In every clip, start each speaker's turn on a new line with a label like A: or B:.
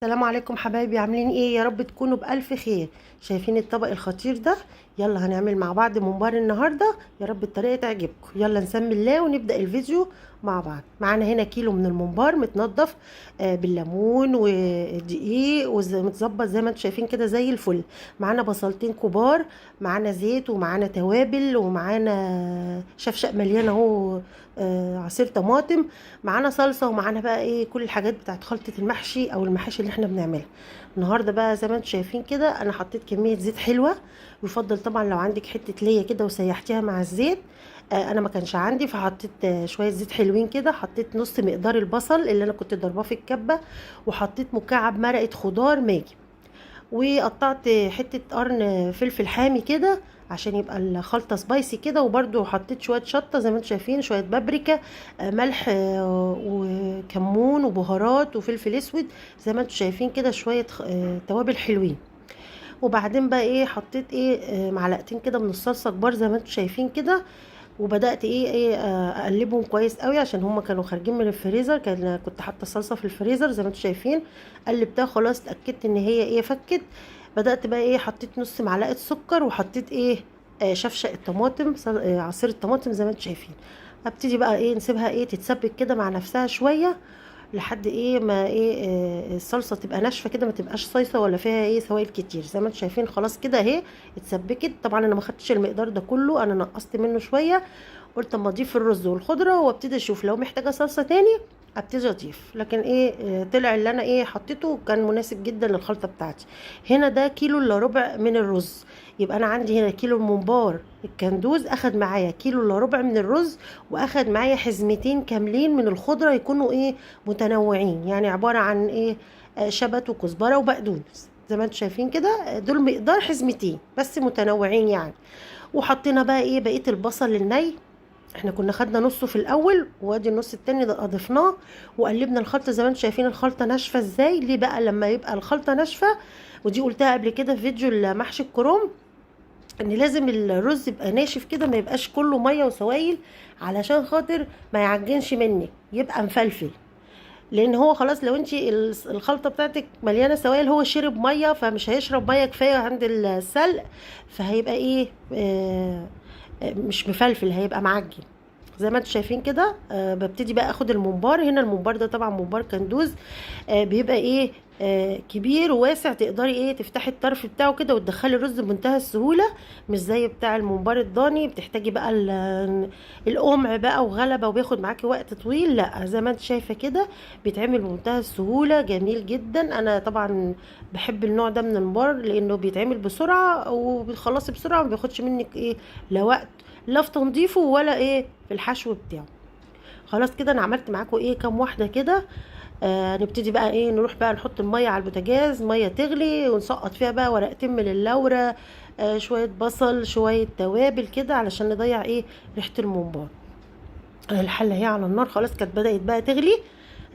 A: السلام عليكم حبايبي، عاملين ايه؟ يا رب تكونوا بألف خير. شايفين الطبق الخطير ده؟ يلا هنعمل مع بعض ممبار النهارده. يا رب الطريقه تعجبكم. يلا نسمي الله ونبدأ الفيديو مع بعض. معانا هنا كيلو من الممبار متنضف بالليمون ودقيق ومتظبط زي ما انتم شايفين كده زي الفل. معانا بصلتين كبار، معانا زيت ومعانا توابل ومعانا شفشق مليان اهو، عصير طماطم، معانا صلصه، ومعانا بقى ايه كل الحاجات بتاعت خلطه المحشي او المحاشي اللي احنا بنعملها النهارده. بقى زي ما انتم شايفين كده انا حطيت كميه زيت حلوه. يفضل طبعا لو عندك حته ليا كده وسيحتيها مع الزيت. انا ما كانش عندي فحطيت شويه زيت حلوين كده. حطيت نص مقدار البصل اللي انا كنت ضرباه في الكبه، وحطيت مكعب مرقه خضار ماجي، وقطعت حته قرن فلفل حامي كده عشان يبقى الخلطه سبايسي كده. وبرده حطيت شويه شطه زي ما انتم شايفين، شويه بابريكا، ملح، وكمون وبهارات وفلفل اسود زي ما انتم شايفين كده، شويه توابل حلوين. وبعدين بقى ايه حطيت ايه معلقتين كده من الصلصه كبار زي ما انتم شايفين كده. وبدات ايه اقلبهم كويس قوي عشان هما كانوا خارجين من الفريزر. كنت حاطه الصلصه في الفريزر زي ما انتم شايفين. قلبتها خلاص، اتاكدت ان هي ايه فكت. بدات بقى ايه حطيت نص معلقه سكر، وحطيت ايه شفشق الطماطم، عصير الطماطم زي ما انتم شايفين. ابتدي بقى ايه نسيبها ايه تتسبك كده مع نفسها شويه لحد ايه ما ايه الصلصه تبقى ناشفه كده، ما تبقاش صيصه ولا فيها ايه سوائل كتير. زي ما انتم شايفين خلاص كده اهي اتسبكت. طبعا انا ما خدتش المقدار ده كله، انا نقصت منه شويه. قلت اما اضيف الرز والخضره وابتدي اشوف لو محتاجه صلصه تاني ابتدي اضيف. لكن ايه طلع اللي انا ايه حطيته كان مناسب جدا للخلطه بتاعتي. هنا ده كيلو الا ربع من الرز، يبقى انا عندي هنا كيلو الممبار الكندوز اخد معايا كيلو الا ربع من الرز، واخد معايا حزمتين كاملين من الخضره يكونوا ايه متنوعين، يعني عباره عن ايه شبت وكزبره وبقدونس زي ما انتم شايفين كده. دول مقدار حزمتين بس متنوعين يعني. وحطينا بقى ايه بقيه البصل الني. احنا كنا خدنا نصه في الاول، وادي النص التاني ده اضفناه. وقلبنا الخلطه زي ما انتم شايفين الخلطه ناشفه ازاي. ليه بقى لما يبقى الخلطه ناشفه؟ ودي قلتها قبل كده في فيديو المحشي الكرنب، ان لازم الرز يبقى ناشف كده، ما يبقاش كله ميه وسوائل، علشان خاطر ما يعجنش منك، يبقى مفلفل. لان هو خلاص لو انت الخلطه بتاعتك مليانه سوائل، هو شرب ميه فمش هيشرب ميه كفايه عند السلق، فهيبقى ايه مش مفلفل، هيبقى معجن زي ما انتم شايفين كده. ببتدي بقى اخد الممبار. هنا الممبار ده طبعا ممبار كندوز، بيبقى ايه كبير وواسع، تقدري ايه تفتحي الطرف بتاعه كده وتدخلي الرز بمنتهى السهوله. مش زي بتاع الممبار الضاني بتحتاجي بقى القمع بقى وغلبه وبياخد معاكي وقت طويل. لا زي ما انت شايفه كده بيتعمل بمنتهى السهوله، جميل جدا. انا طبعا بحب النوع ده من الممبار لانه بيتعمل بسرعه وبتخلصي بسرعه، ما بياخدش منك ايه لا وقت لا في تنظيفه ولا ايه في الحشو بتاعه. خلاص كده انا عملت معاكم ايه كام واحده كده. نبتدي بقى ايه نروح بقى نحط الميه على البوتاجاز، ميه تغلي ونسقط فيها بقى ورقتين من اللورة، شويه بصل، شويه توابل كده علشان نضيع ايه ريحه الممبار. الحله هي على النار خلاص كانت بدات بقى تغلي.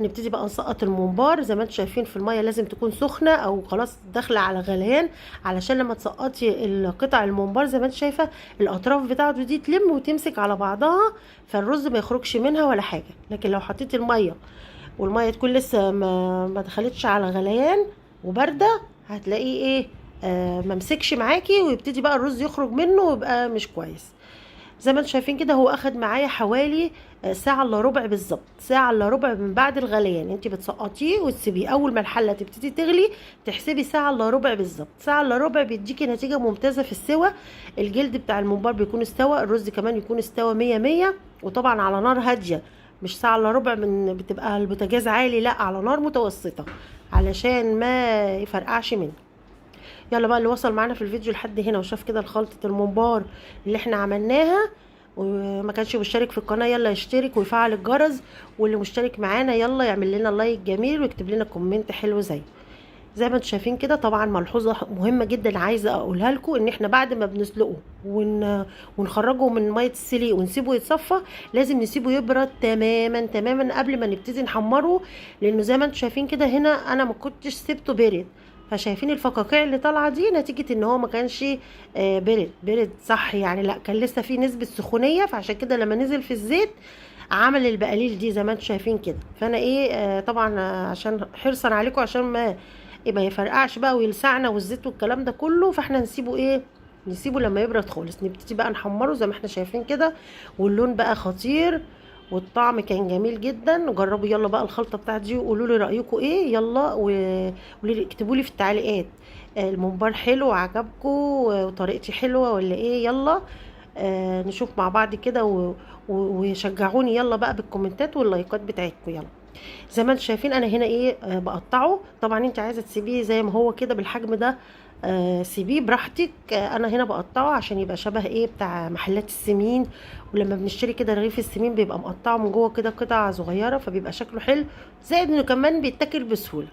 A: نبتدي بقى نسقط الممبار زي ما انتم شايفين في الميه، لازم تكون سخنه او خلاص داخله على غليان، علشان لما تسقطي القطع الممبار زي ما انت شايفه الاطراف بتاعته دي تلم وتمسك على بعضها، فالرز ما يخرجش منها ولا حاجه. لكن لو حطيتي الميه والميه تكون لسه ما دخلتش على غليان وبارده، هتلاقيه ايه ممسكش معاكي، ويبتدي بقى الرز يخرج منه ويبقى مش كويس. زي ما انتم شايفين كده هو اخد معايا حوالي ساعة الا ربع بالظبط. ساعة الا ربع من بعد الغليان انت بتسقطيه وتسيبيه، اول ما الحلة تبتدي تغلي تحسبي ساعة الا ربع بالظبط. ساعة الا ربع بيديكي نتيجة ممتازة في السوى. الجلد بتاع الممبار بيكون استوى، الرز كمان يكون استوى مية مية. وطبعا على نار هادية، مش ساعة الا ربع من بتبقى البوتاجاز عالي، لا على نار متوسطة علشان ما يفرقعش منك. يلا بقى اللي وصل معانا في الفيديو لحد هنا وشاف كده خلطة الممبار اللي احنا عملناها وما كانش مشترك في القناة، يلا يشترك ويفعل الجرس. واللي مشترك معانا يلا يعمل لنا لايك جميل ويكتب لنا كومنت حلو زي ما انتم شايفين كده. طبعا ملحوظة مهمة جدا عايزة اقولها لكم، ان احنا بعد ما بنسلقه ونخرجه من مية السليق ونسيبه يتصفى، لازم نسيبه يبرد تماما تماما قبل ما نبتدي نحمره. لانه زي ما انتم شايفين كده هنا انا ما كنتش سبته برد، فشايفين الفقاقيع اللي طالعه دي نتيجه ان هو ما كانش برد صح يعني، لا كان لسه فيه نسبه سخونيه، فعشان كده لما نزل في الزيت عمل البقاليل دي زي ما انتم شايفين كده. فانا ايه طبعا عشان حرصا عليكم عشان ما يبقى يفرقعش بقى ويلسعنا والزيت والكلام ده كله، فاحنا نسيبه ايه، نسيبه لما يبرد خالص، نبتدي بقى نحمره زي ما احنا شايفين كده. واللون بقى خطير والطعم كان جميل جدا. جربوا يلا بقى الخلطه بتاعتي دي وقولوا لي رايكم ايه. يلا اكتبوا لي في التعليقات الممبار حلو وعجبكم وطريقتي حلوه ولا ايه. يلا نشوف مع بعض كده وشجعوني يلا بقى بالكومنتات واللايكات بتاعتكم. يلا زي ما انتم شايفين انا هنا ايه بقطعه. طبعا انت عايزه تسيبيه زي ما هو كده بالحجم ده سيبيه براحتك. انا هنا بقطعه عشان يبقى شبه ايه بتاع محلات السمين، ولما بنشتري كده رغيف السمين بيبقى مقطعه من جوه كده قطع صغيره، فبيبقى شكله حلو، زائد انه كمان بيتاكل بسهوله.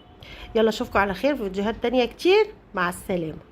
A: يلا اشوفكم على خير في فيديوهات تانية كتير. مع السلامه.